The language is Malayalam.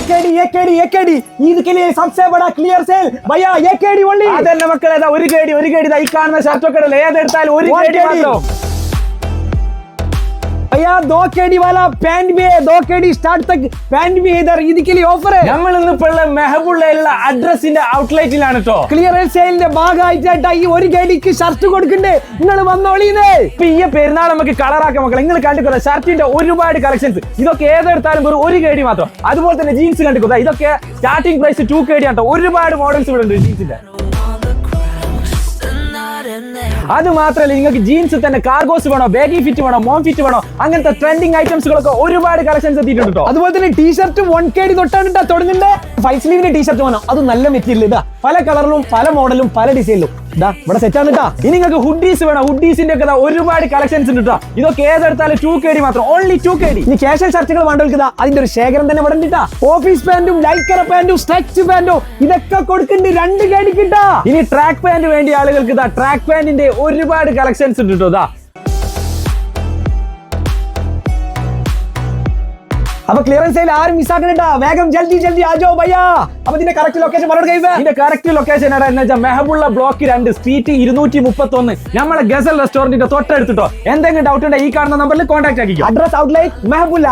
AKD ईद के लिए सबसे बड़ा क्लियर सेल भैया AKD ओनली അതല്ല മക്കളെ ഒരു കേടി ഈ കാണുന്ന ഷർട്ട് ഒക്കെ ഇടല്ലേ ഏതെടുത്താലും ഒരു കേടി മാത്രം भैया 2 KD वाला पैंट भी है 2 KD स्टार्ट तक पैंट भी है इधर ईद के लिए ऑफर है നമ്മൾ ഇന്നിപ്പോൾ മെഹബുള്ളയിലുള്ള അഡ്രസ്സിന്റെ ഔട്ട്ലെറ്റിലാണ് ട്ടോ ക്ലിയറൻസ് സെയിലിന്റെ ഭാഗമായിട്ടാ ഈ 1 KDക്ക് ഷർട്ട് കൊടുക്കണ്ടേ നിങ്ങൾ വന്നോളീന്നേ ഇപ്പൊ ഈ പെരുന്നാൾ നമുക്ക് കളറാക്കാം മക്കളെ നിങ്ങൾ കണ്ടിക്കോ ഷർട്ടിന്റെ ഒരുപാട് കളക്ഷൻസ് ഇതൊക്കെ ഏതെടുത്താലും വെറും 1 KD മാത്രം അതുപോലെ തന്നെ ജീൻസ് കണ്ടിക്കോ ഇതൊക്കെ സ്റ്റാർട്ടിംഗ് പ്രൈസ് 2 KD ആണ് ട്ടോ ഒരുപാട് മോഡൽസ് ഇവിടെ ഉണ്ട് ജീൻസിന്റെ അത് മാത്രമല്ല നിങ്ങൾക്ക് ജീൻസ് തന്നെ കാർഗോസ് വേണോ ബാഗി ഫിറ്റ് വേണോ മോം ഫിറ്റ് വേണോ അങ്ങനത്തെ ട്രെൻഡിങ് ഐറ്റംസുകളൊക്കെ ഒരുപാട് കളക്ഷൻസ് എത്തിയിട്ടുണ്ട് അതുപോലെ തന്നെ ടീഷർട്ട് 1 KD തൊട്ടാണ് തുടങ്ങുന്നത് 5 സ്ലീവിന്റെ ടീഷർട്ട് വേണം അത് നല്ല മെറ്റീരിയൽ ഇതാ പല കളറിലും പല മോഡലും പല ഡിസൈനിലും ഇതാ ഇവിടെ സെറ്റ് ആണ് കേട്ടോ ഇനി നിങ്ങൾക്ക് ഹുഡീസ് വേണം ഹുഡീസിന്റെ ഒക്കെ ഒരുപാട് കളക്ഷൻസ് ഉണ്ട് കേട്ടോ ഇതൊക്കെ ഏതെടുത്താലും 2 KD മാത്രം ഓൺലി 2 KD ഇനി കാഷ്വൽ ഷർട്ടുകൾ വേണ്ടവർക്ക് അതിന്റെ ഒരു ശേഖരം തന്നെ ഇവിടെ ഉണ്ട് ഓഫീസ് പാന്റും ലൈക്കറ പാന്റും സ്ട്രെച്ച് പാന്റും ഇതൊക്കെ കൊടുക്കുന്നുണ്ട് 2 KD കിട്ടാ ഇനി ട്രാക്ക് പാന്റ് വേണ്ടി ആളുകൾക്ക് ട്രാക്ക് പാന്റിന്റെ ഒരുപാട് കളക്ഷൻസ് ഉണ്ട് കേട്ടോ അപ്പൊ ക്ലിയറൻസ് സെയിൽ ആരും മിസ്സാക്കണട്ടാ വേഗം ജൽദി ആജോ ഭയ്യാ അപ്പൊ ഇതിന്റെ കറക്റ്റ് ലൊക്കേഷൻ പറഞ്ഞു കഴിയുമ്പോ ഇതിന്റെ കറക്റ്റ് ലൊക്കേഷൻ എന്ന് വെച്ചാൽ മെഹബുള്ള ബ്ലോക്ക് 2 സ്ട്രീറ്റ് 231 നമ്മളെ ഗസൽ റെസ്റ്റോറന്റിന്റെ തൊട്ടടുത്തിട്ടോ എന്തെങ്കിലും ഡൗട്ട് ഉണ്ടെങ്കിൽ ഈ കാണുന്ന നമ്പറിൽ കോൺടാക്ട് ആക്കിക്കോ അഡ്രസ് ഔട്ട്ലെറ്റ് മെഹബുള്ള